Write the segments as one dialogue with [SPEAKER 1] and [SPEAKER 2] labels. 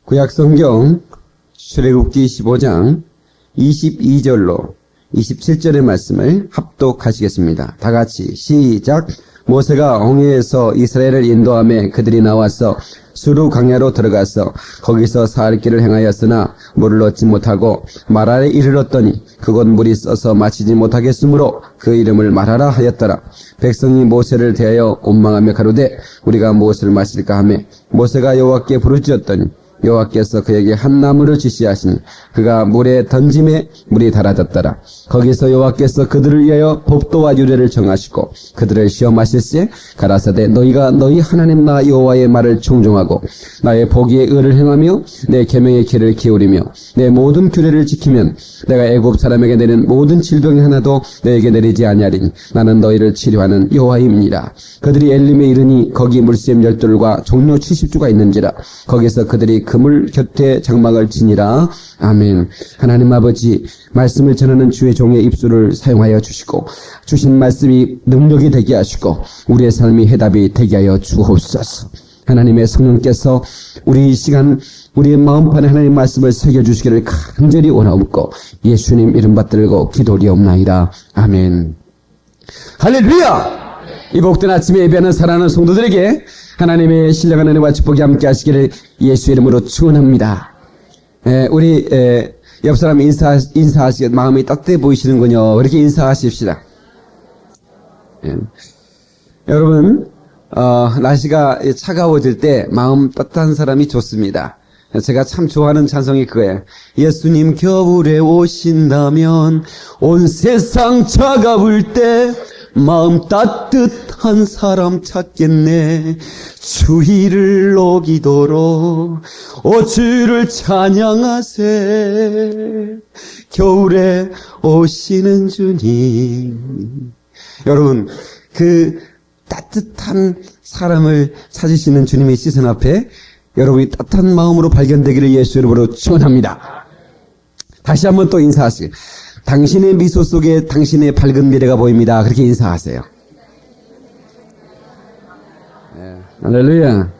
[SPEAKER 1] 구약성경 출애굽기 15장 22절로 27절의 말씀을 합독하시겠습니다. 다 같이 시작. 모세가 홍해에서 이스라엘을 인도하며 그들이 나와서 수르 광야로 들어가서 거기서 40길을 행하였으나 물을 얻지 못하고 마라에 이르렀더니 그곳 물이 써서 마시지 못하겠으므로 그 이름을 마라라 하였더라. 백성이 모세를 대하여 원망하며 가로되 우리가 무엇을 마실까 하며 모세가 여호와께 부르짖었더니 여호와께서 그에게 한 나무를 지시하시니 그가 물에 던짐에 물이 달아졌더라. 거기서 여호와께서 그들을 위하여 법도와 유례를 정하시고 그들을 시험하실세 가라사대 너희가 너희 하나님 나 여호와의 말을 청종하고 나의 보기에 의를 행하며 내 계명의 길을 기울이며 내 모든 규례를 지키면 내가 애굽 사람에게 내린 모든 질병이 하나도 너에게 내리지 아니하리니 나는 너희를 치료하는 여호와임이니라. 그들이 엘림에 이르니 거기 물샘 12돌과 종려 70주가 있는지라. 거기서 그들이 그물 곁에 장막을 지니라. 아멘. 하나님 아버지, 말씀을 전하는 주의 종의 입술을 사용하여 주시고 주신 말씀이 능력이 되게 하시고 우리의 삶이 해답이 되게 하여 주옵소서. 하나님의 성령께서 우리 이 시간 우리의 마음판에 하나님 말씀을 새겨주시기를 간절히 원하옵고 예수님 이름 받들고 기도리옵나이다. 아멘. 할렐루야! 이 복된 아침에 예배하는 사랑하는 성도들에게 하나님의 신령한 은혜와 축복이 함께 하시기를 예수 이름으로 축원합니다. 우리 옆 사람 인사하시기 마음이 따뜻해 보이시는군요. 이렇게 인사하십시다. 여러분 날씨가 차가워질 때 마음 따뜻한 사람이 좋습니다. 제가 참 좋아하는 찬송이 그거예요. 예수님 겨울에 오신다면 온 세상 차가울 때 마음 따뜻한 사람 찾겠네. 주의를 어기도록 오 주를 찬양하세. 겨울에 오시는 주님. 여러분 그 따뜻한 사람을 찾으시는 주님의 시선 앞에 여러분이 따뜻한 마음으로 발견되기를 예수 이름으로 축원합니다. 다시 한번 또 인사하시길. 당신의 미소 속에 당신의 밝은 미래가 보입니다. 그렇게 인사하세요. 할렐루야.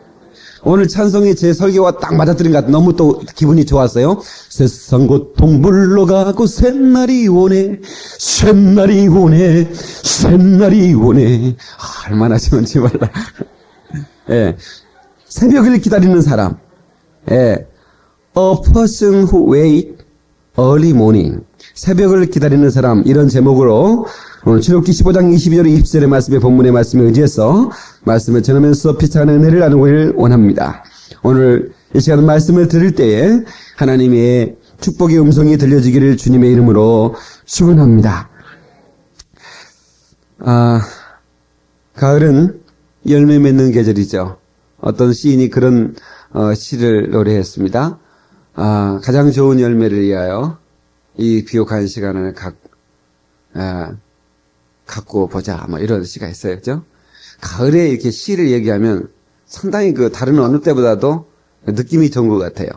[SPEAKER 1] 오늘 찬송이 제 설교와 딱 맞아떨린 것 같아요. 너무 또 기분이 좋았어요. 세상 고통 물러가고 새날이 오네. 새날이 오네. 새날이 오네. 얼마나 좋은지 몰라. 새벽을 기다리는 사람. A person who wait early morning. 새벽을 기다리는 사람, 이런 제목으로 오늘 출애굽기 15장 22절 20절의 말씀의 본문의 말씀에 의지해서 말씀을 전하면서 피차는 은혜를 나누기를 원합니다. 오늘 이 시간 말씀을 들을 때에 하나님의 축복의 음성이 들려지기를 주님의 이름으로 축원합니다. 가을은 열매 맺는 계절이죠. 어떤 시인이 그런 시를 노래했습니다. 가장 좋은 열매를 위하여 이 비옥한 시간을 갖고 보자. 뭐 이런 시가 있어요. 그죠? 가을에 이렇게 시를 얘기하면 상당히 그 다른 어느 때보다도 느낌이 좋은 것 같아요.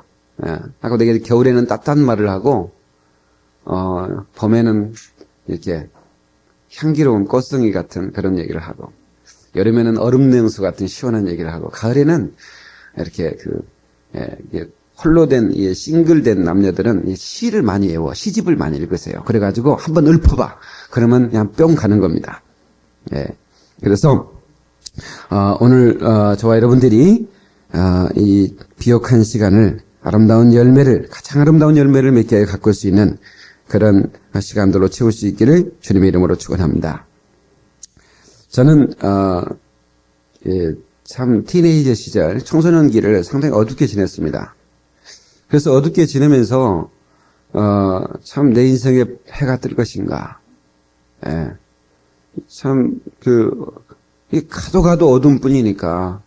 [SPEAKER 1] 아까 내가 겨울에는 따뜻한 말을 하고, 봄에는 이렇게 향기로운 꽃송이 같은 그런 얘기를 하고, 여름에는 얼음냉수 같은 시원한 얘기를 하고, 가을에는 이렇게 홀로 된, 싱글된 남녀들은 시를 많이 외워, 시집을 많이 읽으세요. 그래가지고 한번 읊어봐. 그러면 그냥 뿅 가는 겁니다. 그래서, 오늘, 저와 여러분들이, 이 비옥한 시간을 아름다운 열매를, 가장 아름다운 열매를 맺게 가꿀 수 있는 그런 시간들로 채울 수 있기를 주님의 이름으로 축원합니다. 저는, 참, 티네이저 시절, 청소년기를 상당히 어둡게 지냈습니다. 그래서 어둡게 지내면서 참 내 인생에 해가 뜰 것인가. 참 가도 어두운 뿐이니까.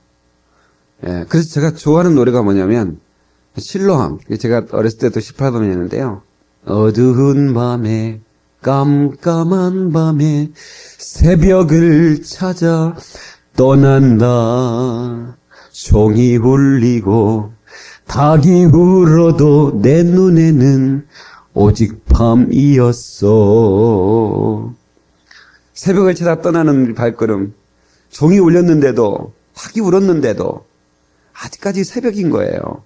[SPEAKER 1] 그래서 제가 좋아하는 노래가 뭐냐면 실로함. 제가 어렸을 때도 18번이었는데요. 어두운 밤에 깜깜한 밤에 새벽을 찾아 떠난다. 종이 울리고 닭이 울어도 내 눈에는 오직 밤이었어. 새벽을 찾아 떠나는 발걸음. 종이 울렸는데도 닭이 울었는데도 아직까지 새벽인 거예요.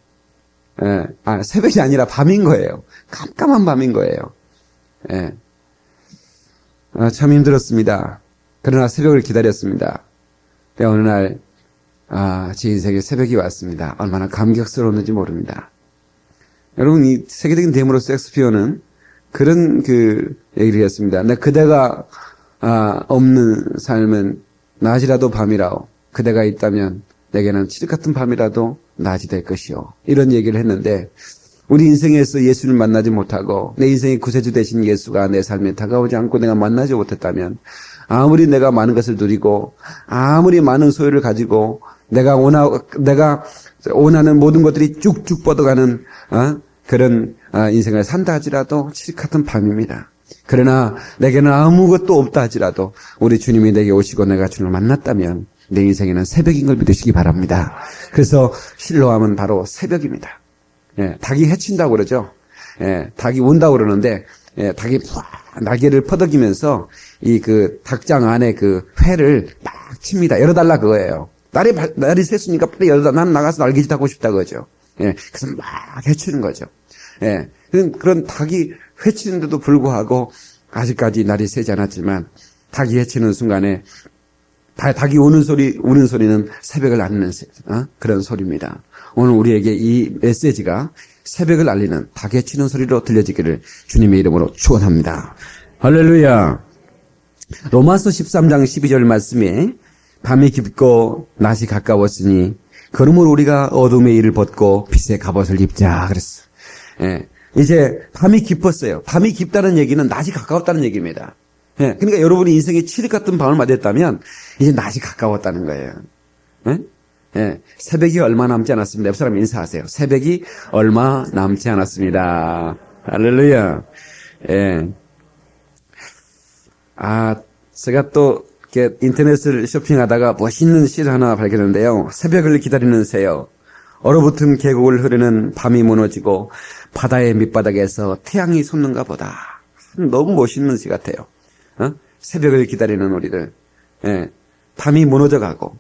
[SPEAKER 1] 새벽이 아니라 밤인 거예요. 깜깜한 밤인 거예요. 참 힘들었습니다. 그러나 새벽을 기다렸습니다. 어느 날, 제 인생에 새벽이 왔습니다. 얼마나 감격스러웠는지 모릅니다. 여러분, 이 세계적인 대물로 셰익스피어는 그런 얘기를 했습니다. 그대가, 없는 삶은 낮이라도 밤이라오. 그대가 있다면 내게는 칠흑 같은 밤이라도 낮이 될 것이요. 이런 얘기를 했는데, 우리 인생에서 예수를 만나지 못하고 내 인생의 구세주 되신 예수가 내 삶에 다가오지 않고 내가 만나지 못했다면 아무리 내가 많은 것을 누리고 아무리 많은 소유를 가지고 내가 원하는 모든 것들이 쭉쭉 뻗어가는 그런 인생을 산다 하지라도 칠흑 같은 밤입니다. 그러나 내게는 아무것도 없다 하지라도 우리 주님이 내게 오시고 내가 주님을 만났다면 내 인생에는 새벽인 걸 믿으시기 바랍니다. 그래서 실로암은 바로 새벽입니다. 닭이 해친다고 그러죠. 닭이 온다고 그러는데, 닭이 날개를 퍼덕이면서 닭장 안에 회를 막 칩니다. 열어달라 그거예요. 날이 샜으니까 빨리 열어달라. 난 나가서 날개짓 하고 싶다 그거죠. 그래서 막 해치는 거죠. 그런 닭이 해치는데도 불구하고 아직까지 날이 새지 않았지만 닭이 해치는 순간에 닭이 우는 소리는 새벽을 알리는 그런 소리입니다. 오늘 우리에게 이 메시지가 새벽을 알리는 닭의 치는 소리로 들려지기를 주님의 이름으로 축원합니다. 할렐루야. 로마서 13장 12절 말씀에 밤이 깊고 낮이 가까웠으니 그러므로 우리가 어둠의 일을 벗고 빛의 갑옷을 입자 그랬어. 이제 밤이 깊었어요. 밤이 깊다는 얘기는 낮이 가까웠다는 얘기입니다. 그러니까 여러분이 인생에 칠흑 같은 밤을 맞았다면 이제 낮이 가까웠다는 거예요. 새벽이 얼마 남지 않았습니다. 옆 사람 인사하세요. 새벽이 얼마 남지 않았습니다. 할렐루야. 제가 또 이렇게 인터넷을 쇼핑하다가 멋있는 시 하나 발견했는데요. 새벽을 기다리는 새요. 얼어붙은 계곡을 흐르는 밤이 무너지고 바다의 밑바닥에서 태양이 솟는가 보다. 너무 멋있는 시 같아요. 새벽을 기다리는 우리들. 밤이 무너져가고,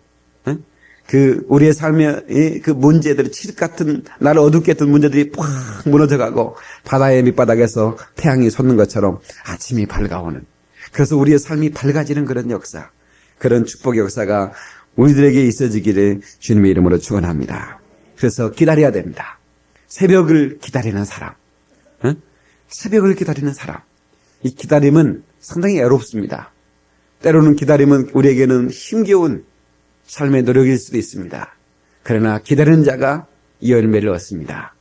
[SPEAKER 1] 우리의 삶의 문제들이 칠흑 같은, 나를 어둡게 했던 문제들이 팍 무너져가고, 바다의 밑바닥에서 태양이 솟는 것처럼 아침이 밝아오는. 그래서 우리의 삶이 밝아지는 그런 역사, 그런 축복의 역사가 우리들에게 있어지기를 주님의 이름으로 축원합니다. 그래서 기다려야 됩니다. 새벽을 기다리는 사람. 새벽을 기다리는 사람. 이 기다림은 상당히 애롭습니다. 때로는 기다림은 우리에게는 힘겨운 삶의 노력일 수도 있습니다. 그러나 기다리는 자가 이 열매를 얻습니다.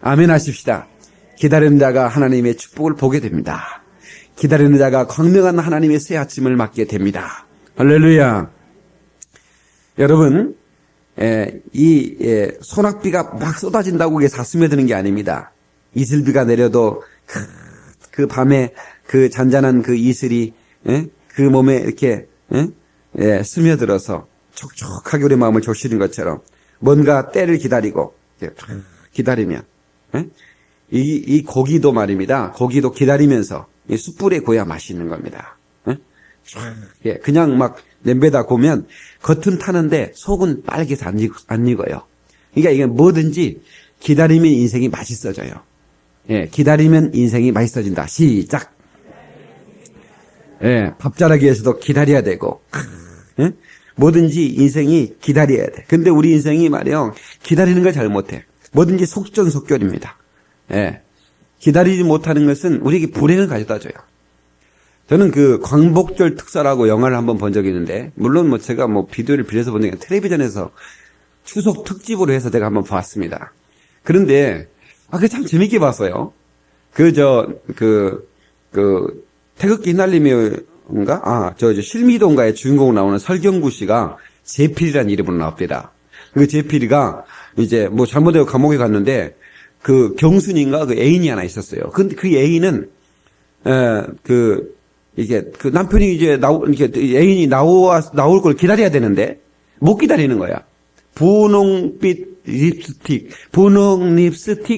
[SPEAKER 1] 아멘 하십시다. 기다리는 자가 하나님의 축복을 보게 됩니다. 기다리는 자가 광명한 하나님의 새 아침을 맞게 됩니다. 할렐루야. 여러분, 소낙비가 막 쏟아진다고 이게 다 스며드는 게 아닙니다. 이슬비가 내려도 그 밤에 그 잔잔한 그 이슬이 그 몸에 이렇게 스며들어서 촉촉하게 우리 마음을 적시는 것처럼 뭔가 때를 기다리고 기다리면 이 고기도 말입니다. 고기도 기다리면서 이 숯불에 구워야 맛있는 겁니다. 그냥 막 냄비에다 구우면 겉은 타는데 속은 빨개서 안 익어요. 그러니까 이게 뭐든지 기다리면 인생이 맛있어져요. 기다리면 인생이 맛있어진다. 시작. 밥자라기에서도 기다려야 되고, 뭐든지 인생이 기다려야 돼. 근데 우리 인생이 말이요, 기다리는 걸 잘 못해. 뭐든지 속전속결입니다. 기다리지 못하는 것은 우리에게 불행을 가져다 줘요. 저는 광복절 특사라고 영화를 한번 본 적이 있는데, 물론 제가 비디오를 빌려서 본 적이 아니라 텔레비전에서 추석 특집으로 해서 제가 한번 봤습니다. 그런데, 그게 참 재밌게 봤어요. 태극기 휘날리며인가? 실미도인가의 주인공 나오는 설경구 씨가 제필이라는 이름으로 나옵니다. 그 제필이가 이제 잘못되고 감옥에 갔는데, 경순인가? 애인이 하나 있었어요. 근데 그 애인은, 남편이 이제 애인이 나올 걸 기다려야 되는데, 못 기다리는 거야. 분홍빛 립스틱,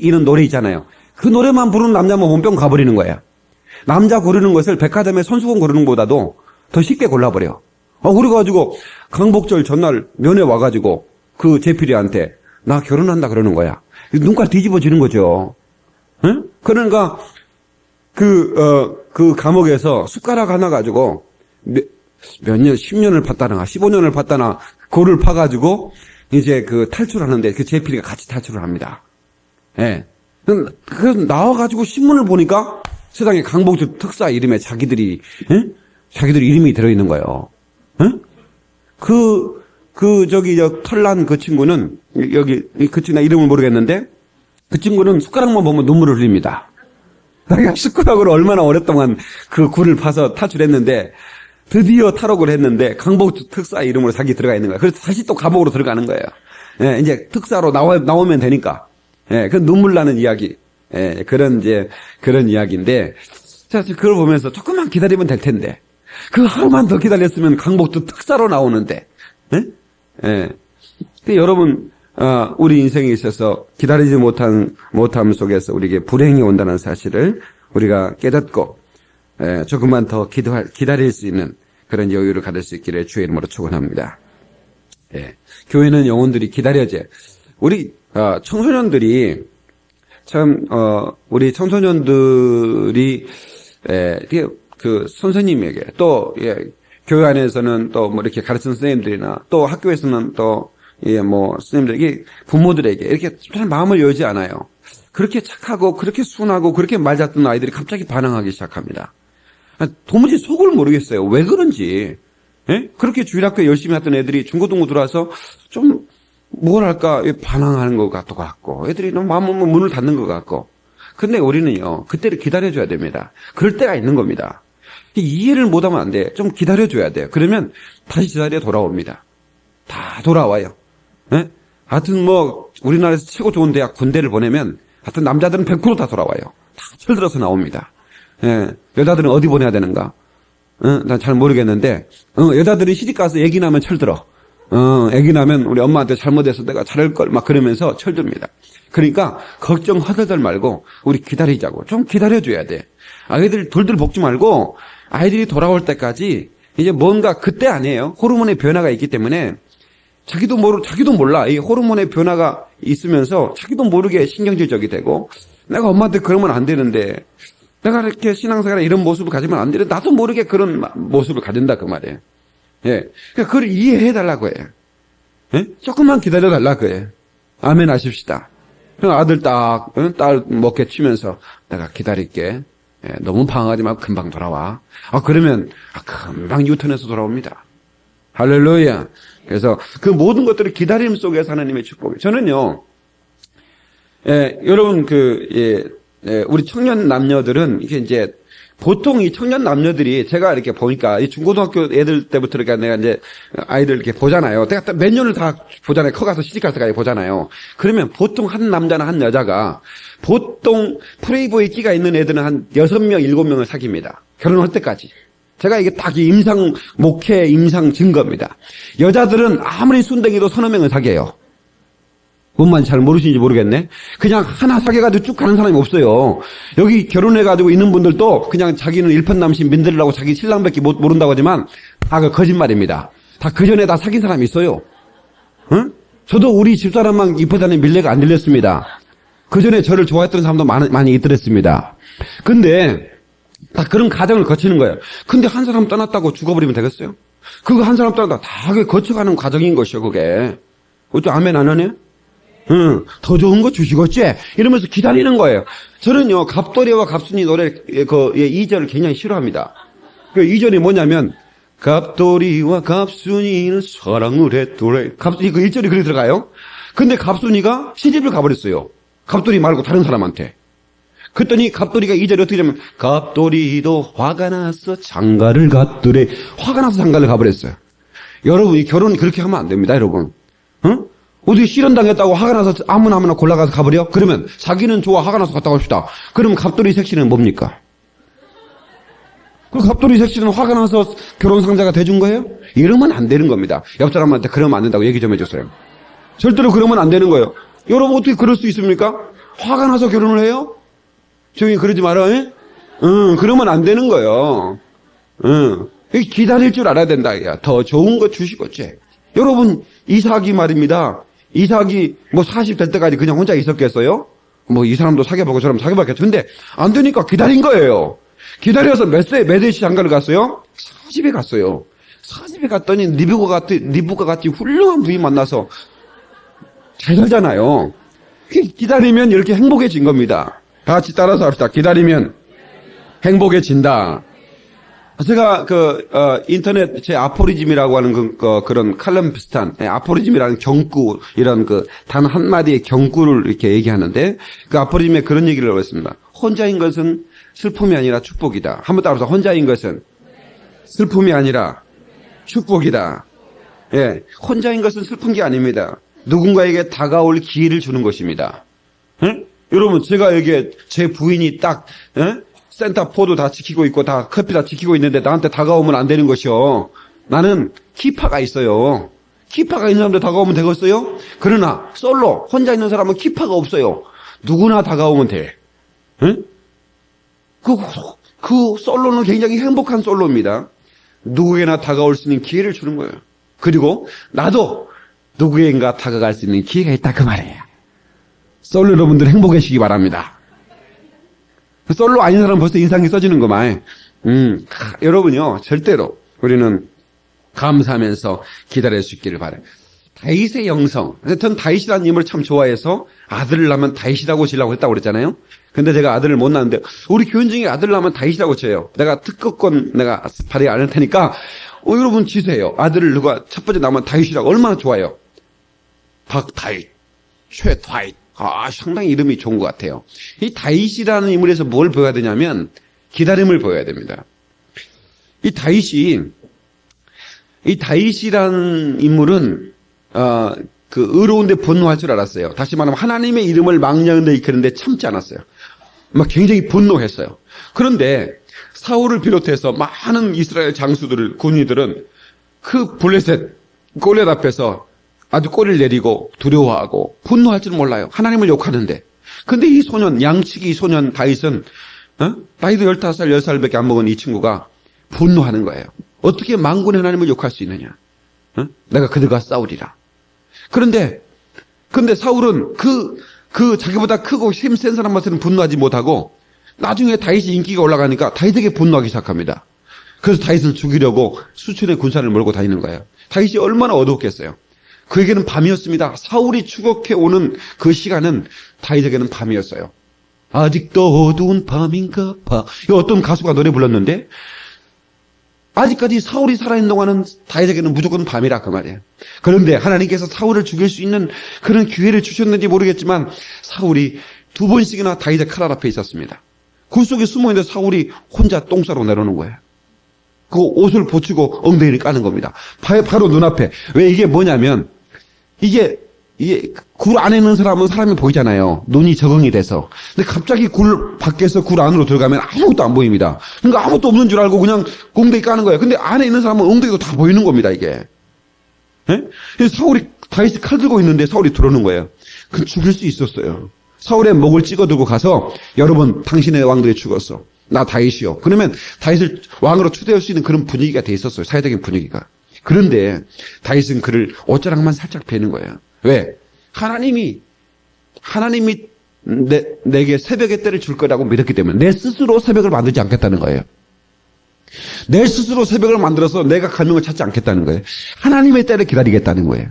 [SPEAKER 1] 이런 노래 있잖아요. 그 노래만 부르는 남자면 몸병 가버리는 거야. 남자 고르는 것을 백화점에 손수건 고르는 것보다도 더 쉽게 골라버려. 그래가지고, 강복절 전날 면회 와가지고, 그 제필이한테, 나 결혼한다 그러는 거야. 눈깔 뒤집어지는 거죠. 응? 그러니까 그 감옥에서 숟가락 하나 가지고 몇 년, 10년을 봤다나 15년을 봤다나 고를 파가지고 이제 그 탈출하는데 그 제필이가 같이 탈출을 합니다. 예. 그래서 나와가지고 신문을 보니까 세상에 강복주 특사 이름에 자기들 이름이 들어있는 거예요. 응? 털난 그 친구는, 그 친구 나 이름을 모르겠는데, 그 친구는 숟가락만 보면 눈물을 흘립니다. 자기가 숟가락으로 얼마나 오랫동안 그 굴을 파서 탈출했는데, 드디어 탈옥을 했는데, 강복주 특사 이름으로 자기 들어가 있는 거예요. 그래서 다시 또 감옥으로 들어가는 거예요. 예, 이제 특사로 나오면 되니까. 예, 그 눈물 나는 이야기. 예, 그런 이야기인데, 자, 그걸 보면서 조금만 기다리면 될 텐데, 그 하루만 더 기다렸으면 강복주 특사로 나오는데, 예? 예. 근데 여러분, 우리 인생에 있어서 기다리지 못함 속에서 우리에게 불행이 온다는 사실을 우리가 깨닫고, 조금만 더 기다릴 수 있는 그런 여유를 가질 수 있기를 주의 이름으로 축원합니다. 예. 교회는 영혼들이 기다려져. 우리, 청소년들이, 참, 우리 청소년들이, 그 선생님에게 또, 교회 안에서는 또 뭐 이렇게 가르치는 선생님들이나 또 학교에서는 또, 선생님들에게, 부모들에게 이렇게 잘 마음을 열지 않아요. 그렇게 착하고, 그렇게 순하고, 그렇게 말 잤던 아이들이 갑자기 반항하기 시작합니다. 도무지 속을 모르겠어요. 왜 그런지. 예? 그렇게 주일학교에 열심히 했던 애들이 중고등부 들어와서 좀, 뭐랄까, 반항하는 것 같고, 애들이 너무 마음 문을 닫는 것 같고. 근데 우리는요, 그때를 기다려줘야 됩니다. 그럴 때가 있는 겁니다. 이해를 못하면 안 돼. 좀 기다려줘야 돼요. 그러면 다시 제자리에 돌아옵니다. 다 돌아와요. 예? 하여튼 우리나라에서 최고 좋은 대학 군대를 보내면, 하여튼 남자들은 100% 다 돌아와요. 다 철들어서 나옵니다. 예. 여자들은 어디 보내야 되는가? 난 잘 모르겠는데, 여자들은 시집가서 애기 나면 철들어. 애기 나면 우리 엄마한테 잘못해서 내가 잘할걸, 막 그러면서 철듭니다. 그러니까, 걱정 허들들 말고, 우리 기다리자고. 좀 기다려줘야 돼. 아이들 돌들 볶지 말고, 아이들이 돌아올 때까지, 이제 뭔가 그때 아니에요. 호르몬의 변화가 있기 때문에, 자기도 몰라. 이 호르몬의 변화가 있으면서, 자기도 모르게 신경질적이 되고, 내가 엄마한테 그러면 안 되는데, 내가 이렇게 신앙생활에 이런 모습을 가지면 안 되는데, 나도 모르게 그런 모습을 가진다, 그 말이에요. 예. 그러니까 그걸 이해해달라고 해요. 예? 조금만 기다려달라고 해요. 아멘 하십시다. 아들 딸 먹게 치면서, 내가 기다릴게. 예, 너무 방황하지 말고 금방 돌아와. 그러면, 금방 유턴해서 돌아옵니다. 할렐루야. 그래서 그 모든 것들을 기다림 속에서 하나님의 축복이에요. 저는요, 여러분, 우리 청년 남녀들은, 이게 이제, 보통 이 청년 남녀들이 제가 이렇게 보니까, 이 중고등학교 애들 때부터 이렇게 내가 이제 아이들 이렇게 보잖아요. 내가 몇 년을 다 보잖아요. 커가서 시집갈 때까지 보잖아요. 그러면 보통 한 남자나 한 여자가, 보통 프레이보이 끼가 있는 애들은 한 6명, 7명을 사깁니다. 결혼할 때까지. 제가 이게 딱 목회 임상 증거입니다. 여자들은 아무리 순댕이도 3-4명을 사귀어요. 뭔 말인지 잘 모르시는지 모르겠네. 그냥 하나 사귀어가지고 쭉 가는 사람이 없어요. 여기 결혼해가지고 있는 분들도 그냥 자기는 일편남심 민들라고 자기 신랑밖에 모른다고 하지만 다 그 거짓말입니다. 다 그 전에 다 사귄 사람이 있어요. 응? 저도 우리 집사람만 입어다니는 밀레가 안 들렸습니다. 그 전에 저를 좋아했던 사람도 많이 있더랬습니다. 근데 다 그런 과정을 거치는 거예요. 근데 한 사람 떠났다고 죽어버리면 되겠어요? 그거 한 사람 떠났다 다 거쳐가는 과정인 것이요, 그게. 어쩌 아멘 안 하네? 응, 더 좋은 거 주시겠지? 이러면서 기다리는 거예요. 저는요, 갑돌이와 갑순이 노래, 2절을 굉장히 싫어합니다. 그 2절이 뭐냐면, 갑돌이와 갑순이는 사랑을 했더래. 그 1절이 그렇게 들어가요. 근데 갑순이가 시집을 가버렸어요. 갑돌이 말고 다른 사람한테. 그랬더니 갑돌이가 2절에 어떻게 되냐면, 갑돌이도 화가 나서 장가를 갔더래. 화가 나서 장가를 가버렸어요. 여러분, 이 결혼 그렇게 하면 안 됩니다, 여러분. 응? 어디 실현당했다고 화가 나서 아무나 골라가서 가버려? 그러면 자기는 좋아 화가 나서 갔다 갑시다. 그럼 갑돌이 색시는 뭡니까? 그 갑돌이 색시는 화가 나서 결혼상자가 돼준 거예요? 이러면 안 되는 겁니다. 옆 사람한테 그러면 안 된다고 얘기 좀 해주세요. 절대로 그러면 안 되는 거예요. 여러분 어떻게 그럴 수 있습니까? 화가 나서 결혼을 해요? 조용히 그러지 마라. 그러면 안 되는 거예요. 기다릴 줄 알아야 된다. 더 좋은 거 주시겠지. 여러분 이삭이 말입니다. 이삭이 뭐 40 될 때까지 그냥 혼자 있었겠어요? 뭐 이 사람도 사귀어보고 저 사람 사귀어봤겠죠. 근데 안 되니까 기다린 거예요. 기다려서 몇 세시 장가를 갔어요? 40에 갔어요. 40에 갔더니 리브가 같이 훌륭한 부인 만나서 잘 살잖아요. 기다리면 이렇게 행복해진 겁니다. 다 같이 따라서 합시다. 기다리면 행복해진다. 제가 인터넷 제 아포리즘이라고 하는 그런 칼럼 비슷한 아포리즘이라는 경구 이런 단 한마디의 경구를 이렇게 얘기하는데 그 아포리즘에 그런 얘기를 하고 있습니다. 혼자인 것은 슬픔이 아니라 축복이다. 한번 따라서 혼자인 것은 슬픔이 아니라 축복이다. 예, 혼자인 것은 슬픈 게 아닙니다. 누군가에게 다가올 기회를 주는 것입니다. 예? 여러분 제가 여기에 제 부인이 딱 센터포도 다 지키고 있고 다 커피 다 지키고 있는데 나한테 다가오면 안 되는 것이요. 나는 키파가 있어요. 키파가 있는 사람들 다가오면 되겠어요? 그러나 솔로 혼자 있는 사람은 키파가 없어요. 누구나 다가오면 돼. 응? 그 솔로는 굉장히 행복한 솔로입니다. 누구에게나 다가올 수 있는 기회를 주는 거예요. 그리고 나도 누구에겐가 다가갈 수 있는 기회가 있다 그 말이에요. 솔로 여러분들 행복하시기 바랍니다. 솔로 아닌 사람은 벌써 인상이 써지는 거만. 여러분요, 절대로 우리는 감사하면서 기다릴 수 있기를 바라요. 다윗의 영성. 전 다윗이라는 인물을 참 좋아해서 아들을 낳으면 다윗이라고 지으려고 했다고 그랬잖아요. 근데 제가 아들을 못 낳았는데 우리 교인 중에 아들을 낳으면 다윗이라고 지어요. 내가 특허권 내가 발휘 안 할 테니까 여러분 지세요. 아들을 누가 첫 번째 낳으면 다윗이라고 얼마나 좋아요. 박다윗, 최다윗. 상당히 이름이 좋은 것 같아요. 이 다윗이라는 인물에서 뭘 보여야 되냐면 기다림을 보여야 됩니다. 이 다윗이라는 인물은 의로운데 분노할 줄 알았어요. 다시 말하면 하나님의 이름을 망령되이 일컫는데 참지 않았어요. 막 굉장히 분노했어요. 그런데 사울을 비롯해서 많은 이스라엘 장수들을 군인들은 그 블레셋 골리앗 앞에서 아주 꼬리를 내리고 두려워하고 분노할 줄 몰라요. 하나님을 욕하는데. 근데 이 소년, 양치기 소년 다윗은 나이도 15살, 10살밖에 안 먹은 이 친구가 분노하는 거예요. 어떻게 만군의 하나님을 욕할 수 있느냐. 내가 그들과 싸우리라. 근데 사울은 자기보다 크고 힘센 사람한테는 분노하지 못하고 나중에 다윗이 인기가 올라가니까 다윗에게 분노하기 시작합니다. 그래서 다윗을 죽이려고 수천의 군사를 몰고 다니는 거예요. 다윗이 얼마나 어두웠겠어요. 그에게는 밤이었습니다. 사울이 추격해 오는 그 시간은 다윗에게는 밤이었어요. 아직도 어두운 밤인가 봐. 어떤 가수가 노래 불렀는데 아직까지 사울이 살아있는 동안은 다윗에게는 무조건 밤이라 그 말이에요. 그런데 하나님께서 사울을 죽일 수 있는 그런 기회를 주셨는지 모르겠지만 사울이 2번씩이나 다윗의 칼 앞에 있었습니다. 굴 속에 숨어있는데 사울이 혼자 똥 싸러 내려오는 거예요. 그 옷을 보치고 엉덩이를 까는 겁니다. 바로 눈앞에. 왜 이게 뭐냐면 이게 굴 안에 있는 사람은 사람이 보이잖아요. 눈이 적응이 돼서. 근데 갑자기 굴 밖에서 굴 안으로 들어가면 아무것도 안 보입니다. 그러니까 아무것도 없는 줄 알고 그냥 엉덩이 까는 거예요. 근데 안에 있는 사람은 엉덩이도 다 보이는 겁니다, 이게. 예? 사울이 다윗이 칼 들고 있는데 사울이 들어오는 거예요. 그 죽일 수 있었어요. 사울의 목을 찍어두고 가서 여러분 당신의 왕들이 죽었어. 나 다윗이요. 그러면 다윗을 왕으로 추대할 수 있는 그런 분위기가 돼 있었어요. 사회적인 분위기가. 그런데 다윗은 그를 옷자락만 살짝 베는 거예요. 왜? 하나님이 내게 새벽의 때를 줄 거라고 믿었기 때문에 내 스스로 새벽을 만들지 않겠다는 거예요. 내 스스로 새벽을 만들어서 내가 가명을 찾지 않겠다는 거예요. 하나님의 때를 기다리겠다는 거예요.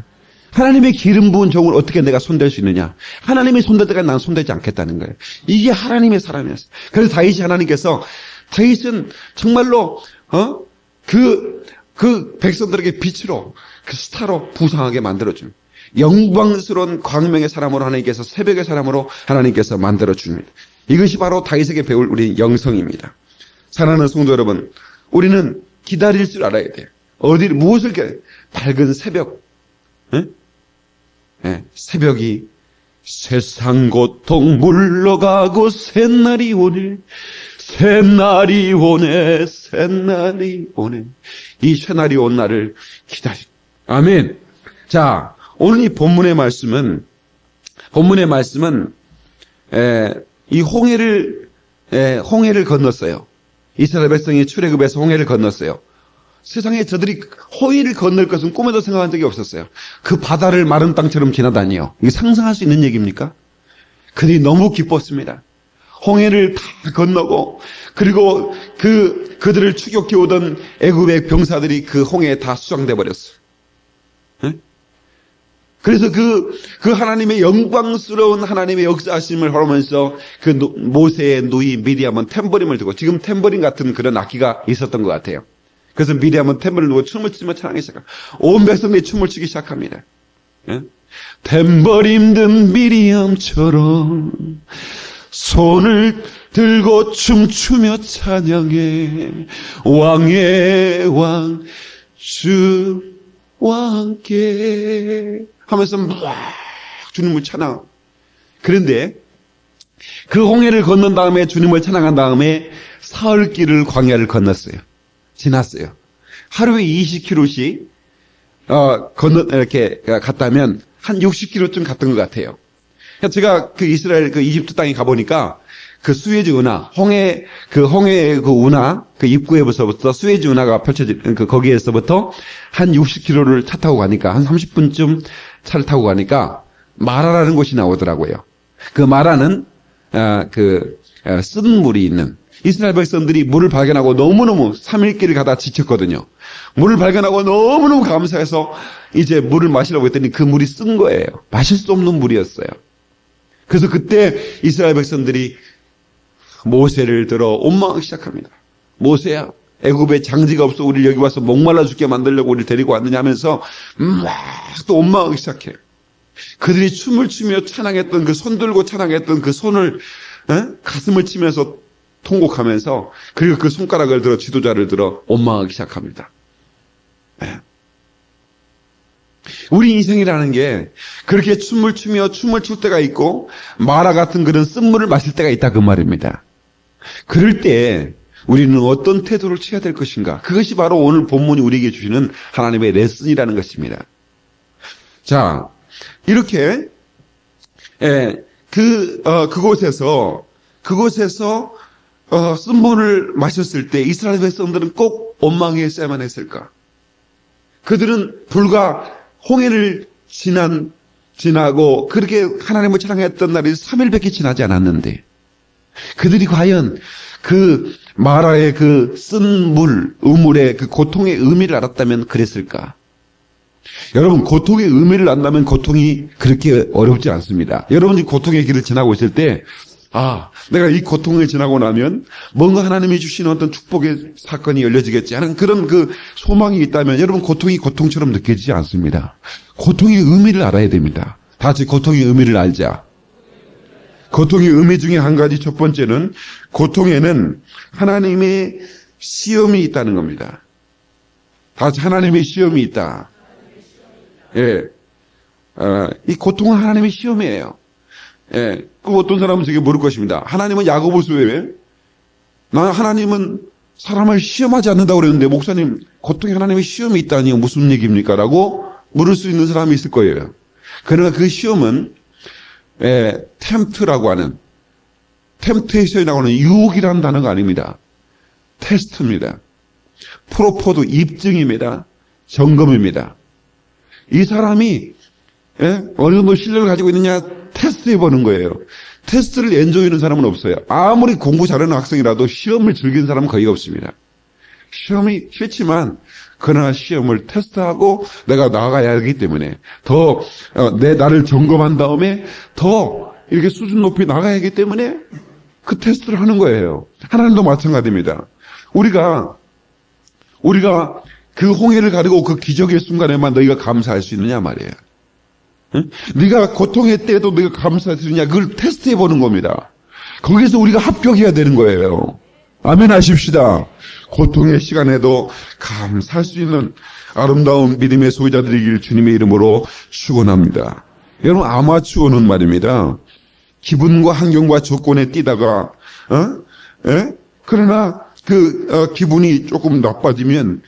[SPEAKER 1] 하나님의 기름 부은 종을 어떻게 내가 손댈 수 있느냐. 하나님이 손댈 때까지 난 손대지 않겠다는 거예요. 이게 하나님의 사람이었어요. 그래서 다윗은 정말로 그 백성들에게 빛으로 그 스타로 부상하게 만들어줍니다. 영광스러운 광명의 사람으로 하나님께서 새벽의 사람으로 하나님께서 만들어줍니다. 이것이 바로 다윗에게 배울 우리 영성입니다. 사랑하는 성도 여러분, 우리는 기다릴 줄 알아야 돼요. 무엇을 밝은 새벽, 새벽이 세상 고통 물러가고 새날이 오네. 새날이 오네. 새날이 오네. 이 새날이 온 날을 아멘. 자, 오늘 이 본문의 말씀은 이 홍해를 건넜어요. 이스라엘 백성이 출애굽에서 홍해를 건넜어요. 세상에 저들이 호해를 건널 것은 꿈에도 생각한 적이 없었어요. 그 바다를 마른 땅처럼 지나다니요. 이게 상상할 수 있는 얘기입니까? 그들이 너무 기뻤습니다. 홍해를 다 건너고, 그리고 그들을 추격해 오던 애굽의 병사들이 그 홍해에 다 수장돼 버렸어. 네? 그래서 그 하나님의 영광스러운 하나님의 역사하심을 하면서 그 모세의 누이 미리암은 탬버림을 들고, 지금 탬버림 같은 그런 악기가 있었던 것 같아요. 그래서 미리암은 탬버림을 들고 춤을 추며 찬양하기 시작합니다. 온 백성들이 춤을 추기 시작합니다. 예? 탬버림 든 미리암처럼 손을 들고 춤추며 찬양해 왕의 왕 주와 함께 하면서 막 주님을 찬양. 그런데 그 홍해를 건넌 다음에 주님을 찬양한 다음에 사흘길을 광야를 건넜어요. 지났어요. 하루에 20km씩 이렇게 갔다면 한 60km쯤 갔던 것 같아요. 제가 그 이스라엘 그 이집트 땅에 가보니까 그 수에즈 운하, 홍해 그 운하, 그 입구에서부터 수에즈 운하가 펼쳐진, 거기에서부터 한 60km를 차 타고 가니까, 한 30분쯤 차를 타고 가니까, 마라라는 곳이 나오더라고요. 그 마라는, 쓴 물이 있는, 이스라엘 백성들이 물을 발견하고 너무너무 3일길을 가다 지쳤거든요. 물을 발견하고 너무너무 감사해서 이제 물을 마시려고 했더니 그 물이 쓴 거예요. 마실 수 없는 물이었어요. 그래서 그때 이스라엘 백성들이 모세를 들어 원망하기 시작합니다. 모세야, 애굽에 장지가 없어 우리를 여기 와서 목말라 죽게 만들려고 우리를 데리고 왔느냐 하면서 막 또 원망하기 시작해. 그들이 춤을 추며 찬양했던 그 손 들고 찬양했던 그 손을 가슴을 치면서 통곡하면서, 그리고 그 손가락을 들어 지도자를 들어 원망하기 시작합니다. 네. 우리 인생이라는 게 그렇게 춤을 추며 춤을 출 때가 있고 마라 같은 그런 쓴물을 마실 때가 있다 그 말입니다. 그럴 때 우리는 어떤 태도를 취해야 될 것인가? 그것이 바로 오늘 본문이 우리에게 주시는 하나님의 레슨이라는 것입니다. 자, 이렇게 그곳에서 쓴물을 마셨을 때 이스라엘 백성들은 꼭 원망했어야만 했을까? 그들은 불과 홍해를 지나고 그렇게 하나님을 찬양했던 날이 3일밖에 지나지 않았는데, 그들이 과연 그 마라의 그 쓴 물, 우물의 그 고통의 의미를 알았다면 그랬을까? 여러분, 고통의 의미를 안다면 고통이 그렇게 어렵지 않습니다. 여러분이 고통의 길을 지나고 있을 때, 내가 이 고통을 지나고 나면 뭔가 하나님이 주시는 어떤 축복의 사건이 열려지겠지 하는 그런 그 소망이 있다면 여러분, 고통이 고통처럼 느껴지지 않습니다. 고통의 의미를 알아야 됩니다. 다 같이 고통의 의미를 알자. 고통의 의미 중에 한 가지, 첫 번째는 고통에는 하나님의 시험이 있다는 겁니다. 다 같이 하나님의 시험이 있다. 예. 이 고통은 하나님의 시험이에요. 예. 그 어떤 사람은 저게 모를 것입니다. 하나님은 야고보서 왜? 하나님은 사람을 시험하지 않는다고 그랬는데, 목사님, 고통이 하나님의 시험이 있다니요? 무슨 얘기입니까? 라고 물을 수 있는 사람이 있을 거예요. 그러나 그 시험은, 템트라고 하는, 템테이션이라고 하는 유혹이라는 단어가 아닙니다. 테스트입니다. 프로포드, 입증입니다. 점검입니다. 이 사람이, 어느 정도 실력을 가지고 있느냐 테스트해 보는 거예요. 테스트를 엔조이하는 사람은 없어요. 아무리 공부 잘하는 학생이라도 시험을 즐기는 사람은 거의 없습니다. 시험이 싫지만 그러나 시험을 테스트하고 내가 나아가야 하기 때문에 더 나를 점검한 다음에 더 이렇게 수준 높이 나가야 하기 때문에 그 테스트를 하는 거예요. 하나님도 마찬가지입니다. 우리가 그 홍해를 가르고 그 기적의 순간에만 너희가 감사할 수 있느냐 말이에요. 응? 네가 고통의 때에도 네가 감사할 수 있느냐, 그걸 테스트해 보는 겁니다. 거기서 우리가 합격해야 되는 거예요. 아멘 하십시다. 고통의 시간에도 감사할 수 있는 아름다운 믿음의 소유자들이길 주님의 이름으로 축원합니다. 여러분, 아마추어는 말입니다. 기분과 환경과 조건에 뛰다가 그러나 기분이 조금 나빠지면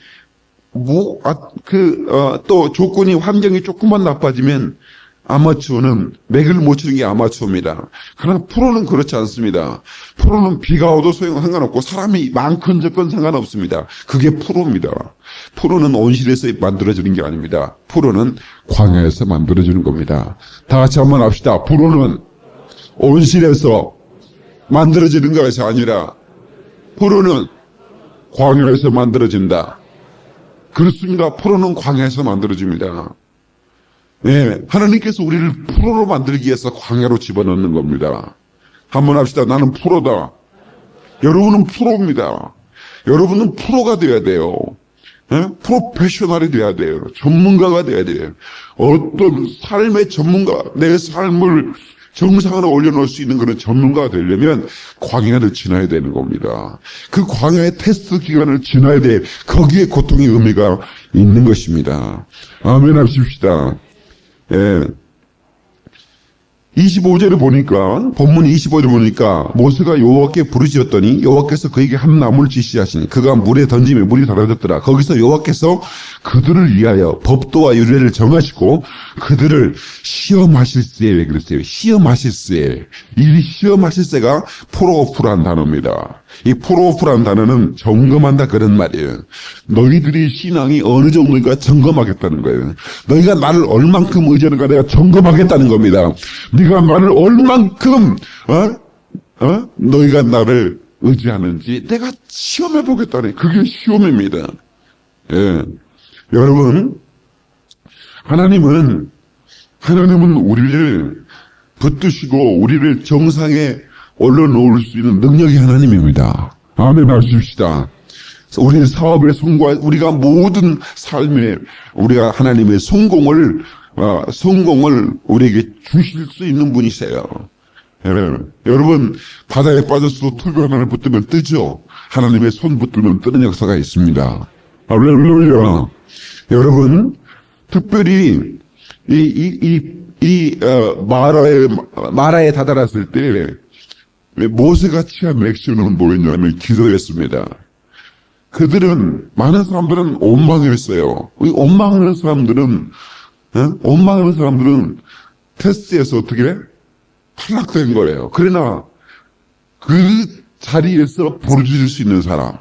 [SPEAKER 1] 또 조건이 환경이 조금만 나빠지면
[SPEAKER 2] 아마추어는 맥을 못 치는 게 아마추어입니다. 그러나 프로는 그렇지 않습니다. 프로는 비가 와도 상관없고 사람이 많건 적건 상관없습니다. 그게 프로입니다. 프로는 온실에서 만들어지는 게 아닙니다. 프로는 광야에서 만들어지는 겁니다. 다 같이 한번 합시다. 프로는 온실에서 만들어지는 것이 아니라 프로는 광야에서 만들어진다. 그렇습니다. 프로는 광야에서 만들어집니다. 네, 하나님께서 우리를 프로로 만들기 위해서 광야로 집어넣는 겁니다. 한번 합시다. 나는 프로다. 여러분은 프로입니다. 여러분은 프로가 돼야 돼요. 네? 프로페셔널이 돼야 돼요. 전문가가 돼야 돼요. 어떤 삶의 전문가, 내 삶을 정상으로 올려놓을 수 있는 그런 전문가가 되려면 광야를 지나야 되는 겁니다. 그 광야의 테스트 기간을 지나야 돼. 거기에 고통의 의미가 있는 것입니다. 아멘 하십시다. 예. 25절을 보니까, 본문 25절을 보니까, 모세가 여호와께 부르짖었더니 여호와께서 그에게 한 나무를 지시하시니 그가 물에 던지며 물이 사라졌더라. 거기서 여호와께서 그들을 위하여 법도와 유례를 정하시고 그들을 시험하실세. 왜 그랬어요? 시험하실세. 이 시험하실세가 프로오프라는 단어입니다. 이 프로오프라는 단어는 점검한다 그런 말이에요. 너희들이 신앙이 어느 정도인가 점검하겠다는 거예요. 너희가 나를 얼만큼 의지하는가 내가 점검하겠다는 겁니다. 네가 나를 얼만큼 너희가 나를 의지하는지 내가 시험해 보겠다는 그게 시험입니다. 예. 여러분, 하나님은 우리를 붙드시고 우리를 정상에 올려놓을 수 있는 능력이 하나님입니다. 아멘 하십시다. 우리의 사업의 성과, 우리가 모든 삶에 우리가 하나님의 성공을 우리에게 주실 수 있는 분이세요. 여러분, 바다에 빠져서 툴비 하나를 붙들면 뜨죠? 하나님의 손 붙들면 뜨는 역사가 있습니다. 할렐루야. 여러분, 특별히, 마라에 다다랐을 때, 모세가 취한 액션은 뭐였냐면 기도했습니다. 많은 사람들은 원망했어요. 원망하는 사람들은 테스트에서 어떻게 탈락된 거예요. 그러나 그 자리에서 부르짖을 수 있는 사람,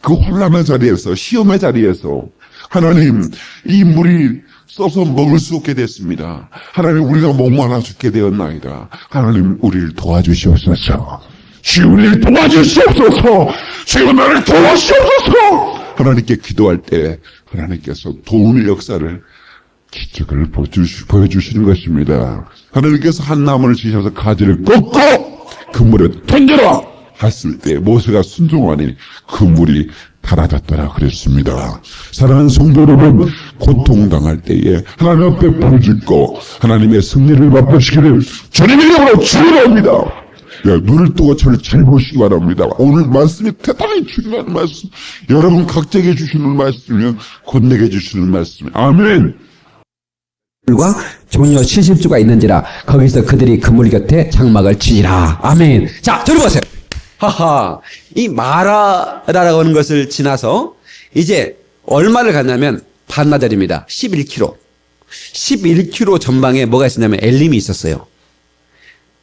[SPEAKER 2] 그 혼란의 자리에서, 시험의 자리에서 하나님, 이 물이 써서 먹을 수 없게 됐습니다. 하나님, 우리가 목말라 죽게 되었나이다. 하나님, 우리를 도와주시옵소서. 주여, 우리를 도와주시옵소서. 주여, 나를 도와주시옵소서. 하나님께 기도할 때 하나님께서 도움의 역사를, 기적을 보여주시는 것입니다. 하나님께서 한 나무를 지셔서 가지를 꺾고 그 물에 던져라 했을 때 모세가 순종하니 그 물이 달아졌더라 그랬습니다. 사랑하는 성도 여러분, 고통당할 때에 하나님 앞에 부르짖고 하나님의 승리를 맛보시기를 주님의 이름으로 축원합니다. 눈을 뜨고 저를 잘 보시기 바랍니다. 오늘 말씀이 대단히 중요한 말씀, 여러분 각자에게 주시는 말씀이면 곧 내게 주시는 말씀. 아멘.
[SPEAKER 1] 과 종려 70주가 있는지라 거기서 그들이 그물 곁에 장막을 치니라. 아멘. 자, 저리 보세요. 하하, 이 마라라고 하는 것을 지나서 이제 얼마를 갔냐면 반나절입니다. 11km. 11km 전방에 뭐가 있었냐면 엘림이 있었어요.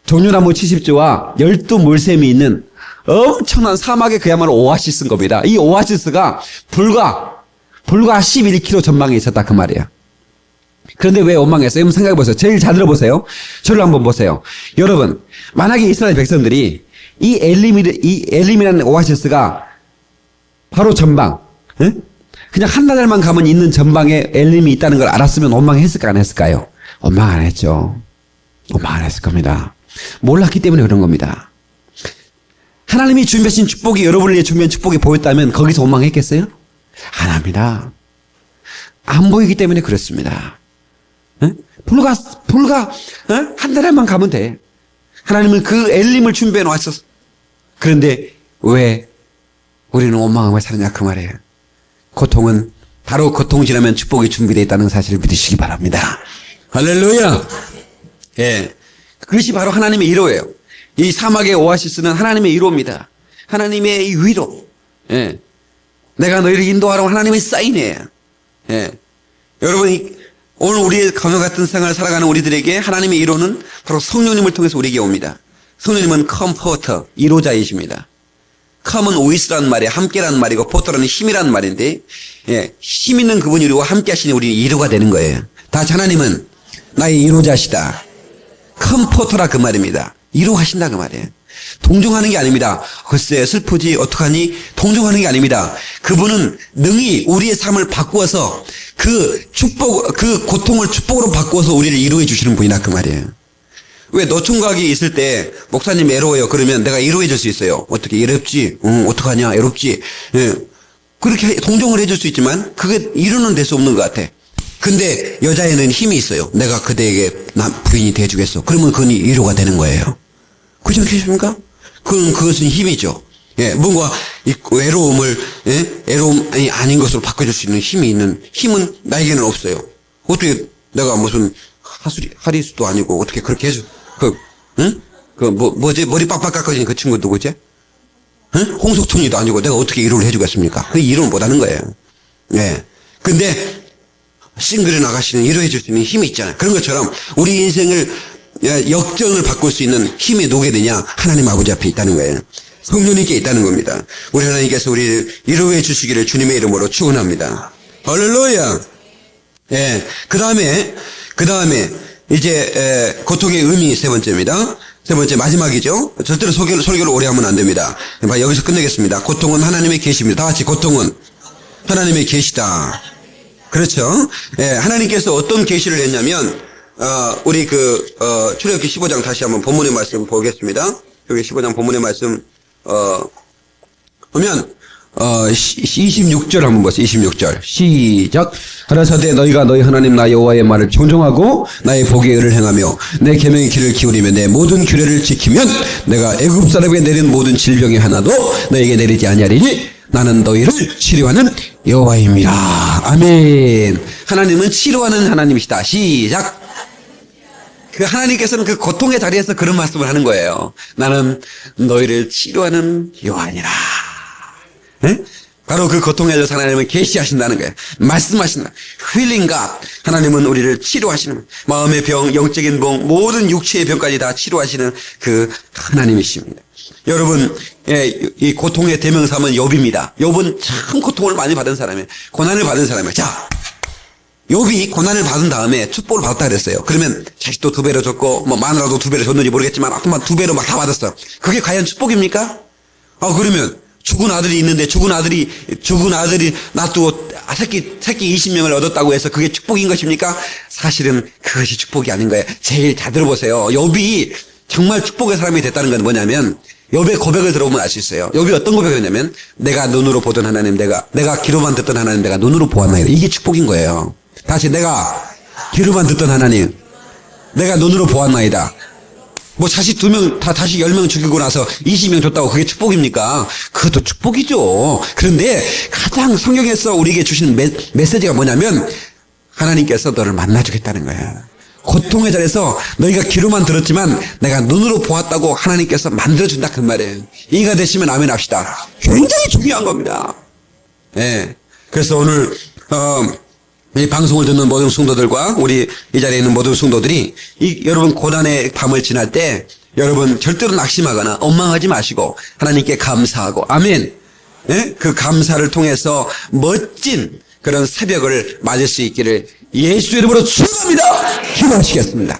[SPEAKER 1] 종려나무 70주와 12물샘이 있는 엄청난 사막의 그야말로 오아시스인 겁니다. 이 오아시스가 불과 11km 전방에 있었다 그 말이에요. 그런데 왜 원망했어요? 한번 생각해 보세요. 제일 잘 들어보세요. 저를 한번 보세요. 여러분, 만약에 이스라엘 백성들이 이 엘림이라는 오아시스가 바로 전방, 그냥 한나절만 가면 있는 전방에 엘림이 있다는 걸 알았으면 원망했을까 안 했을까요? 원망 안 했죠. 원망 안 했을 겁니다. 몰랐기 때문에 그런 겁니다. 하나님이 준비하신 축복이 여러분을 위해 준비한 축복이 보였다면 거기서 원망했겠어요? 안 합니다. 안 보이기 때문에 그렇습니다. 불과 한 달만 가면 돼. 하나님은 그 엘림을 준비해 놓았었어. 그런데 왜 우리는 원망하며 사느냐 그 말이에요. 고통은 바로 고통 지나면 축복이 준비되어 있다는 사실을 믿으시기 바랍니다. 할렐루야. 예, 그것이 바로 하나님의 위로예요. 이 사막의 오아시스는 하나님의 위로입니다. 하나님의 이 위로. 예, 내가 너희를 인도하라고 하나님의 사인이에요. 예, 여러분이 오늘 우리의 강화 같은 생활을 살아가는 우리들에게 하나님의 이로는 바로 성령님을 통해서 우리에게 옵니다. 성령님은 컴포터, 이로자이십니다. 컴은 위스라는 말이에요. 함께라는 말이고 포터라는 힘이라는 말인데, 예, 힘 있는 그분이 우리와 함께 하시니 우리는 이로가 되는 거예요. 다시 하나님은 나의 이로자시다. 컴포터라 그 말입니다. 이로하신다 그 말이에요. 동정하는 게 아닙니다. 글쎄 슬프지 어떡하니 동정하는 게 아닙니다. 그분은 능히 우리의 삶을 바꾸어서 그 축복, 그 고통을 축복으로 바꾸어서 우리를 이루어 주시는 분이다 그 말이에요. 왜 노총각이 있을 때 목사님 외로워요 그러면 내가 이루어 줄 수 있어요. 어떻게 외롭지? 어떡하냐 외롭지? 예. 그렇게 동정을 해줄 수 있지만 그게 이루는 될 수 없는 것 같아. 근데 여자에는 힘이 있어요. 내가 그대에게 부인이 돼주겠어. 그러면 그건 위로가 되는 거예요. 그렇지 않겠습니까? 그것은 힘이죠. 예, 뭔가 이 외로움을, 예? 외로움이 아닌 것으로 바꿔줄 수 있는 힘이 있는 힘은 나에게는 없어요. 어떻게 내가 무슨 하리수도 아니고 어떻게 그렇게 해줘. 응? 뭐지? 머리 빡빡 깎아진 그 친구 누구지? 응? 홍석천이도 아니고 내가 어떻게 위로를 해주겠습니까? 그 위로는 못 하는 거예요. 예. 근데 싱글에 나가시는 위로해 줄 수 있는 힘이 있잖아요. 그런 것처럼 우리 인생을 역전을 바꿀 수 있는 힘이 누구에 되냐? 하나님 아버지 앞에 있다는 거예요. 성령님께 있다는 겁니다. 우리 하나님께서 우리를 위로해 주시기를 주님의 이름으로 축원합니다. 할렐루야. 예. 그 다음에 이제 고통의 의미 세 번째입니다. 세 번째 마지막이죠. 절대로 설교를 오래 하면 안 됩니다. 여기서 끝내겠습니다. 고통은 하나님의 계시입니다. 다 같이 고통은 하나님의 계시다. 그렇죠. 예, 하나님께서 어떤 계시를 했냐면, 우리 출애굽기 15장 다시 한번 본문의 말씀 보겠습니다. 여기 15장 본문의 말씀, 보면, 26절 한번 보세요. 26절. 시작. 가라사대 너희가 너희 하나님 나 여호와의 말을 존중하고 나의 복의 의를 행하며 내 계명의 길을 기울이며 내 모든 규례를 지키면 내가 애굽 사람에게 내린 모든 질병의 하나도 너에게 내리지 아니하리니 나는 너희를 치료하는 여호와입니다. 아멘. 하나님은 치료하는 하나님이시다. 시작. 그 하나님께서는 그 고통의 자리에서 그런 말씀을 하는 거예요. 나는 너희를 치료하는 여호와니라. 네? 바로 그 고통에 대해서 하나님은 계시하신다는 거예요. 말씀하신다. 힐링가. 하나님은 우리를 치료하시는 마음의 병, 영적인 병, 모든 육체의 병까지 다 치료하시는 그 하나님이십니다. 여러분, 이 고통의 대명사는 욥입니다. 욥은 참 고통을 많이 받은 사람이에요. 고난을 받은 사람이에요. 자, 욥이 고난을 받은 다음에 축복을 받았다 그랬어요. 그러면 자식도 2배로 줬고, 마누라도 2배로 줬는지 모르겠지만, 하여튼 2배로 막 다 받았어요. 그게 과연 축복입니까? 그러면 죽은 아들이 있는데 죽은 아들이 놔두고 새끼 20명을 얻었다고 해서 그게 축복인 것입니까? 사실은 그것이 축복이 아닌 거예요. 제일 잘 들어보세요. 욥이 정말 축복의 사람이 됐다는 건 뭐냐면 욥의 고백을 들어보면 알 수 있어요. 욥이 어떤 고백을 했냐면 내가 눈으로 보던 하나님, 내가 귀로만 듣던 하나님, 내가 눈으로 보았나이다. 이게 축복인 거예요. 다시 내가 귀로만 듣던 하나님, 내가 눈으로 보았나이다. 자식 2명 다 다시 10명 죽이고 나서 20명 줬다고 그게 축복입니까? 그것도 축복이죠. 그런데 가장 성경에서 우리에게 주시는 메시지가 뭐냐면 하나님께서 너를 만나주겠다는 거야. 고통의 자리에서 너희가 귀로만 들었지만 내가 눈으로 보았다고 하나님께서 만들어준다 그 말이에요. 이해가 되시면 아멘 합시다. 굉장히 중요한 겁니다. 예. 그래서 오늘 이 방송을 듣는 모든 성도들과 우리 이 자리에 있는 모든 성도들이 여러분 고난의 밤을 지날 때 여러분 절대로 낙심하거나 원망하지 마시고 하나님께 감사하고 아멘. 예? 그 감사를 통해서 멋진 그런 새벽을 맞을 수 있기를 예수 이름으로 축원합니다. 기도하시겠습니다.